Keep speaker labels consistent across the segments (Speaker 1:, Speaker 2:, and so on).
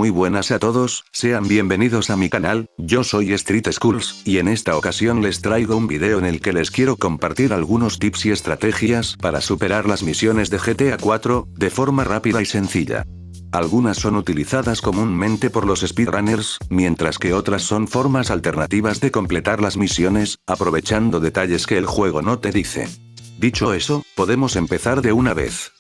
Speaker 1: Muy buenas a todos, sean bienvenidos a mi canal, yo soy Street Skulls, y en esta ocasión les traigo un video en el que les quiero compartir algunos tips y estrategias para superar las misiones de GTA 4, de forma rápida y sencilla. Algunas son utilizadas comúnmente por los speedrunners, mientras que otras son formas alternativas de completar las misiones, aprovechando detalles que el juego no te dice. Dicho eso, podemos empezar de una vez.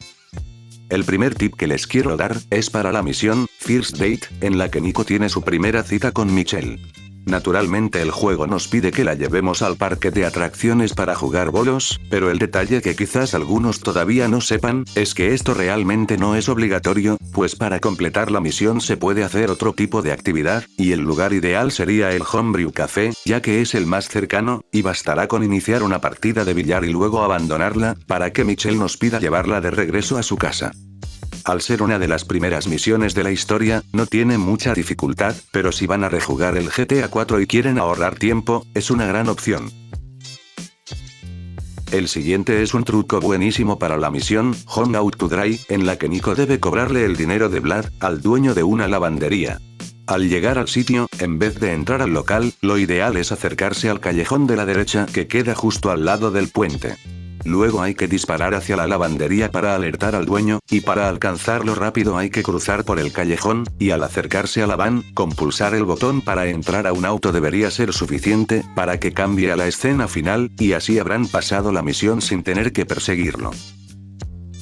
Speaker 1: El primer tip que les quiero dar es para la misión First Date, en la que Nico tiene su primera cita con Michelle. Naturalmente el juego nos pide que la llevemos al parque de atracciones para jugar bolos, pero el detalle que quizás algunos todavía no sepan, es que esto realmente no es obligatorio, pues para completar la misión se puede hacer otro tipo de actividad, y el lugar ideal sería el Homebrew Café, ya que es el más cercano, y bastará con iniciar una partida de billar y luego abandonarla, para que Michelle nos pida llevarla de regreso a su casa. Al ser una de las primeras misiones de la historia, no tiene mucha dificultad, pero si van a rejugar el GTA 4 y quieren ahorrar tiempo, es una gran opción. El siguiente es un truco buenísimo para la misión Home Out to Dry, en la que Nico debe cobrarle el dinero de Vlad, al dueño de una lavandería. Al llegar al sitio, en vez de entrar al local, lo ideal es acercarse al callejón de la derecha que queda justo al lado del puente. Luego hay que disparar hacia la lavandería para alertar al dueño, y para alcanzarlo rápido hay que cruzar por el callejón, y al acercarse a la van, con pulsar el botón para entrar a un auto debería ser suficiente, para que cambie a la escena final, y así habrán pasado la misión sin tener que perseguirlo.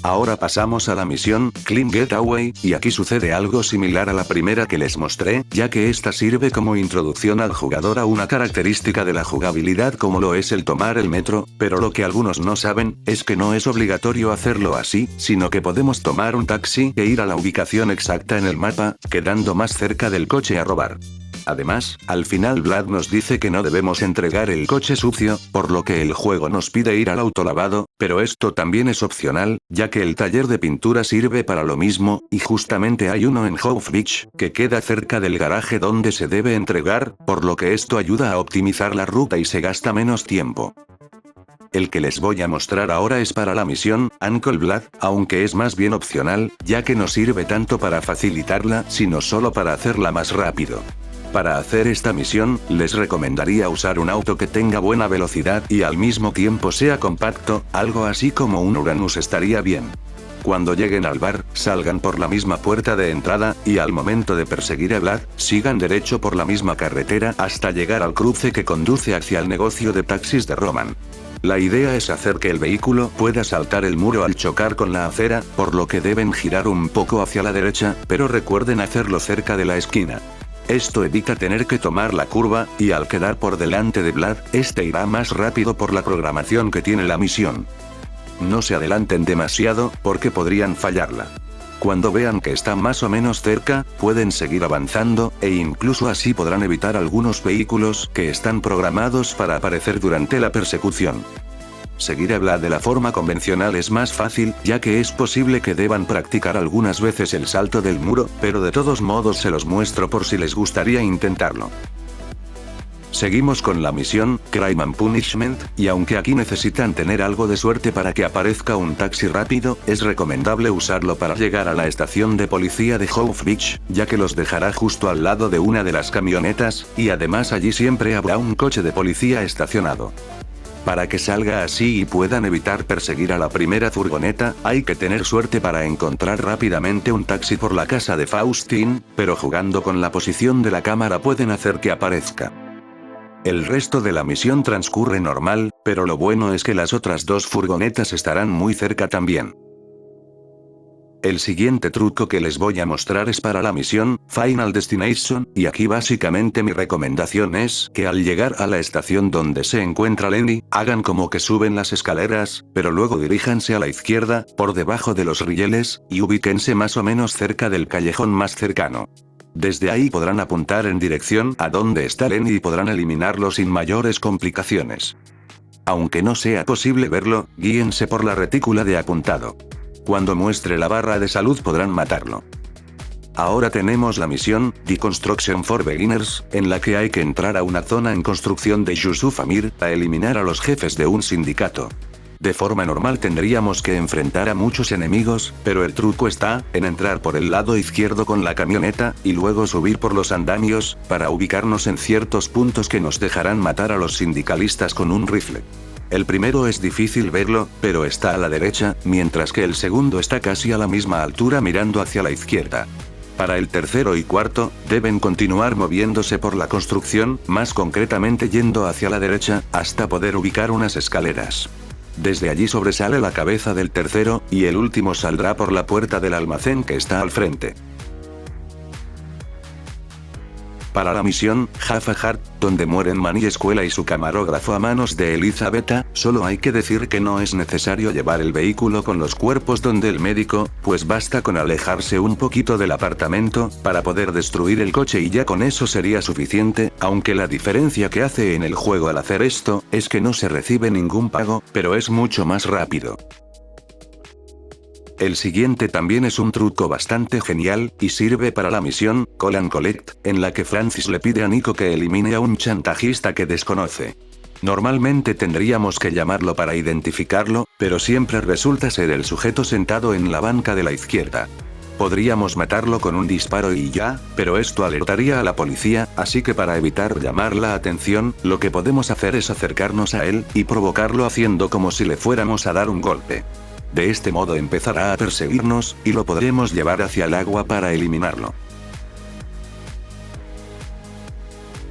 Speaker 1: Ahora pasamos a la misión Clean Getaway, y aquí sucede algo similar a la primera que les mostré, ya que esta sirve como introducción al jugador a una característica de la jugabilidad como lo es el tomar el metro, pero lo que algunos no saben, es que no es obligatorio hacerlo así, sino que podemos tomar un taxi e ir a la ubicación exacta en el mapa, quedando más cerca del coche a robar. Además, al final Vlad nos dice que no debemos entregar el coche sucio, por lo que el juego nos pide ir al autolavado, pero esto también es opcional, ya que el taller de pintura sirve para lo mismo, y justamente hay uno en South Beach, que queda cerca del garaje donde se debe entregar, por lo que esto ayuda a optimizar la ruta y se gasta menos tiempo. El que les voy a mostrar ahora es para la misión Uncle Vlad, aunque es más bien opcional, ya que no sirve tanto para facilitarla, sino solo para hacerla más rápido. Para hacer esta misión, les recomendaría usar un auto que tenga buena velocidad y al mismo tiempo sea compacto, algo así como un Uranus estaría bien. Cuando lleguen al bar, salgan por la misma puerta de entrada, y al momento de perseguir a Vlad, sigan derecho por la misma carretera hasta llegar al cruce que conduce hacia el negocio de taxis de Roman. La idea es hacer que el vehículo pueda saltar el muro al chocar con la acera, por lo que deben girar un poco hacia la derecha, pero recuerden hacerlo cerca de la esquina. Esto evita tener que tomar la curva, y al quedar por delante de Vlad, este irá más rápido por la programación que tiene la misión. No se adelanten demasiado, porque podrían fallarla. Cuando vean que está más o menos cerca, pueden seguir avanzando, e incluso así podrán evitar algunos vehículos que están programados para aparecer durante la persecución. Seguir a Vlad de la forma convencional es más fácil, ya que es posible que deban practicar algunas veces el salto del muro, pero de todos modos se los muestro por si les gustaría intentarlo. Seguimos con la misión Crime and Punishment, y aunque aquí necesitan tener algo de suerte para que aparezca un taxi rápido, es recomendable usarlo para llegar a la estación de policía de South Beach, ya que los dejará justo al lado de una de las camionetas, y además allí siempre habrá un coche de policía estacionado. Para que salga así y puedan evitar perseguir a la primera furgoneta, hay que tener suerte para encontrar rápidamente un taxi por la casa de Faustin, pero jugando con la posición de la cámara pueden hacer que aparezca. El resto de la misión transcurre normal, pero lo bueno es que las otras dos furgonetas estarán muy cerca también. El siguiente truco que les voy a mostrar es para la misión Final Destination, y aquí básicamente mi recomendación es que al llegar a la estación donde se encuentra Lenny, hagan como que suben las escaleras, pero luego diríjanse a la izquierda, por debajo de los rieles, y ubíquense más o menos cerca del callejón más cercano. Desde ahí podrán apuntar en dirección a donde está Lenny y podrán eliminarlo sin mayores complicaciones. Aunque no sea posible verlo, guíense por la retícula de apuntado. Cuando muestre la barra de salud podrán matarlo. Ahora tenemos la misión Deconstruction for Beginners, en la que hay que entrar a una zona en construcción de Yusuf Amir, a eliminar a los jefes de un sindicato. De forma normal tendríamos que enfrentar a muchos enemigos, pero el truco está en entrar por el lado izquierdo con la camioneta, y luego subir por los andamios, para ubicarnos en ciertos puntos que nos dejarán matar a los sindicalistas con un rifle. El primero es difícil verlo, pero está a la derecha, mientras que el segundo está casi a la misma altura mirando hacia la izquierda. Para el tercero y cuarto, deben continuar moviéndose por la construcción, más concretamente yendo hacia la derecha, hasta poder ubicar unas escaleras. Desde allí sobresale la cabeza del tercero, y el último saldrá por la puerta del almacén que está al frente. Para la misión, Jaffa Hart, donde mueren Manny Escuela y su camarógrafo a manos de Elizabeth, solo hay que decir que no es necesario llevar el vehículo con los cuerpos donde el médico, pues basta con alejarse un poquito del apartamento, para poder destruir el coche y ya con eso sería suficiente, aunque la diferencia que hace en el juego al hacer esto, es que no se recibe ningún pago, pero es mucho más rápido. El siguiente también es un truco bastante genial, y sirve para la misión, Call and Collect, en la que Francis le pide a Nico que elimine a un chantajista que desconoce. Normalmente tendríamos que llamarlo para identificarlo, pero siempre resulta ser el sujeto sentado en la banca de la izquierda. Podríamos matarlo con un disparo y ya, pero esto alertaría a la policía, así que para evitar llamar la atención, lo que podemos hacer es acercarnos a él, y provocarlo haciendo como si le fuéramos a dar un golpe. De este modo empezará a perseguirnos, y lo podremos llevar hacia el agua para eliminarlo.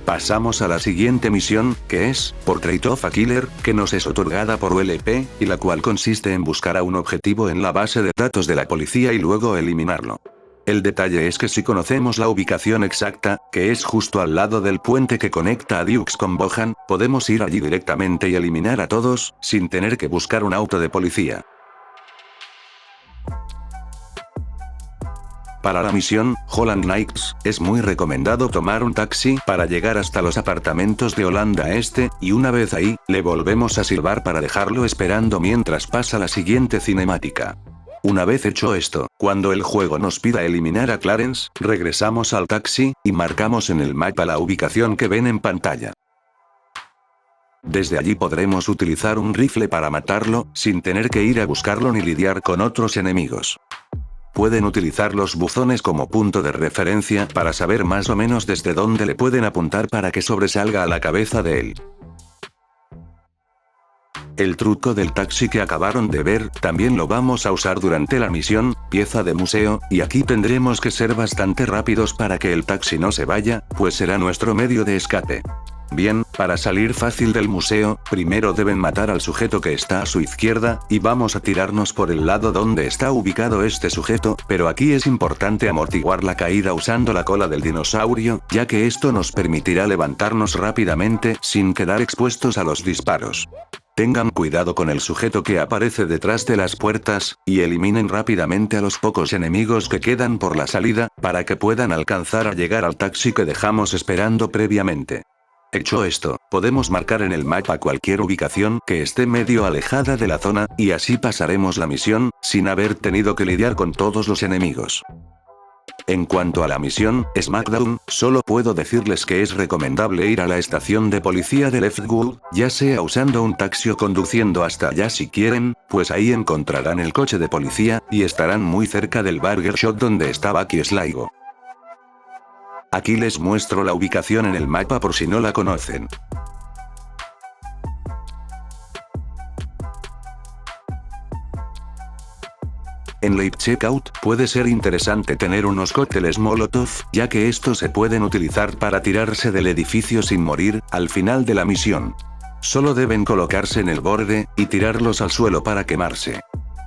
Speaker 1: Pasamos a la siguiente misión, que es Portrait of a Killer, que nos es otorgada por ULP, y la cual consiste en buscar a un objetivo en la base de datos de la policía y luego eliminarlo. El detalle es que si conocemos la ubicación exacta, que es justo al lado del puente que conecta a Dukes con Bohan, podemos ir allí directamente y eliminar a todos, sin tener que buscar un auto de policía. Para la misión, Holland Nights, es muy recomendado tomar un taxi para llegar hasta los apartamentos de Holanda Este, y una vez ahí, le volvemos a silbar para dejarlo esperando mientras pasa la siguiente cinemática. Una vez hecho esto, cuando el juego nos pida eliminar a Clarence, regresamos al taxi, y marcamos en el mapa la ubicación que ven en pantalla. Desde allí podremos utilizar un rifle para matarlo, sin tener que ir a buscarlo ni lidiar con otros enemigos. Pueden utilizar los buzones como punto de referencia para saber más o menos desde dónde le pueden apuntar para que sobresalga a la cabeza de él. El truco del taxi que acabaron de ver, también lo vamos a usar durante la misión, pieza de museo, y aquí tendremos que ser bastante rápidos para que el taxi no se vaya, pues será nuestro medio de escape. Bien, para salir fácil del museo, primero deben matar al sujeto que está a su izquierda, y vamos a tirarnos por el lado donde está ubicado este sujeto, pero aquí es importante amortiguar la caída usando la cola del dinosaurio, ya que esto nos permitirá levantarnos rápidamente, sin quedar expuestos a los disparos. Tengan cuidado con el sujeto que aparece detrás de las puertas, y eliminen rápidamente a los pocos enemigos que quedan por la salida, para que puedan alcanzar a llegar al taxi que dejamos esperando previamente. Hecho esto, podemos marcar en el mapa cualquier ubicación que esté medio alejada de la zona, y así pasaremos la misión, sin haber tenido que lidiar con todos los enemigos. En cuanto a la misión, SmackDown, solo puedo decirles que es recomendable ir a la estación de policía de Leftwood, ya sea usando un taxi o conduciendo hasta allá si quieren, pues ahí encontrarán el coche de policía, y estarán muy cerca del Burger Shop donde está Bucky Sligo. Aquí les muestro la ubicación en el mapa por si no la conocen. En Late Checkout, puede ser interesante tener unos cócteles Molotov, ya que estos se pueden utilizar para tirarse del edificio sin morir, al final de la misión. Solo deben colocarse en el borde, y tirarlos al suelo para quemarse.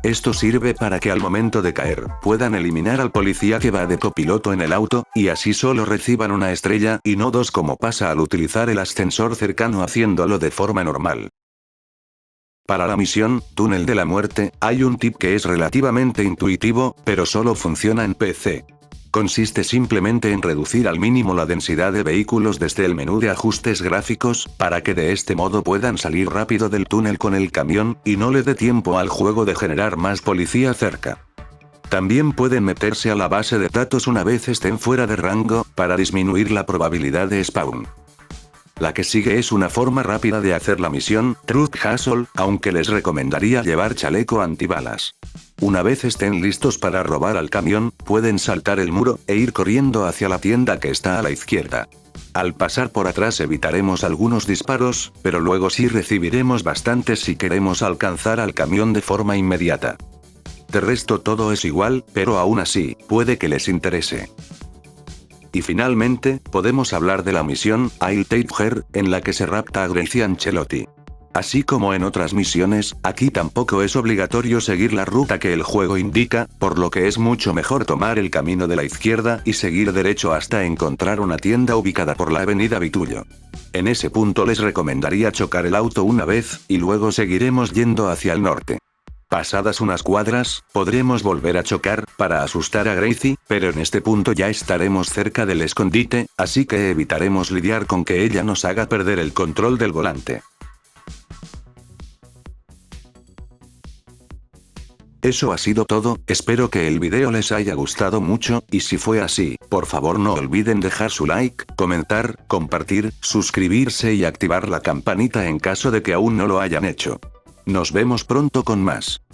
Speaker 1: Esto sirve para que al momento de caer, puedan eliminar al policía que va de copiloto en el auto, y así solo reciban una estrella, y no dos como pasa al utilizar el ascensor cercano haciéndolo de forma normal. Para la misión, Túnel de la Muerte, hay un tip que es relativamente intuitivo, pero solo funciona en PC. Consiste simplemente en reducir al mínimo la densidad de vehículos desde el menú de ajustes gráficos, para que de este modo puedan salir rápido del túnel con el camión, y no le dé tiempo al juego de generar más policía cerca. También pueden meterse a la base de datos una vez estén fuera de rango, para disminuir la probabilidad de spawn. La que sigue es una forma rápida de hacer la misión, Truth Hustle, aunque les recomendaría llevar chaleco antibalas. Una vez estén listos para robar al camión, pueden saltar el muro, e ir corriendo hacia la tienda que está a la izquierda. Al pasar por atrás evitaremos algunos disparos, pero luego sí recibiremos bastantes si queremos alcanzar al camión de forma inmediata. De resto todo es igual, pero aún así, puede que les interese. Y finalmente, podemos hablar de la misión, I'll Take Her, en la que se rapta a Gracie Ancelotti. Así como en otras misiones, aquí tampoco es obligatorio seguir la ruta que el juego indica, por lo que es mucho mejor tomar el camino de la izquierda y seguir derecho hasta encontrar una tienda ubicada por la avenida Vitullo. En ese punto les recomendaría chocar el auto una vez, y luego seguiremos yendo hacia el norte. Pasadas unas cuadras, podremos volver a chocar, para asustar a Gracie, pero en este punto ya estaremos cerca del escondite, así que evitaremos lidiar con que ella nos haga perder el control del volante. Eso ha sido todo, espero que el video les haya gustado mucho, y si fue así, por favor no olviden dejar su like, comentar, compartir, suscribirse y activar la campanita en caso de que aún no lo hayan hecho. Nos vemos pronto con más.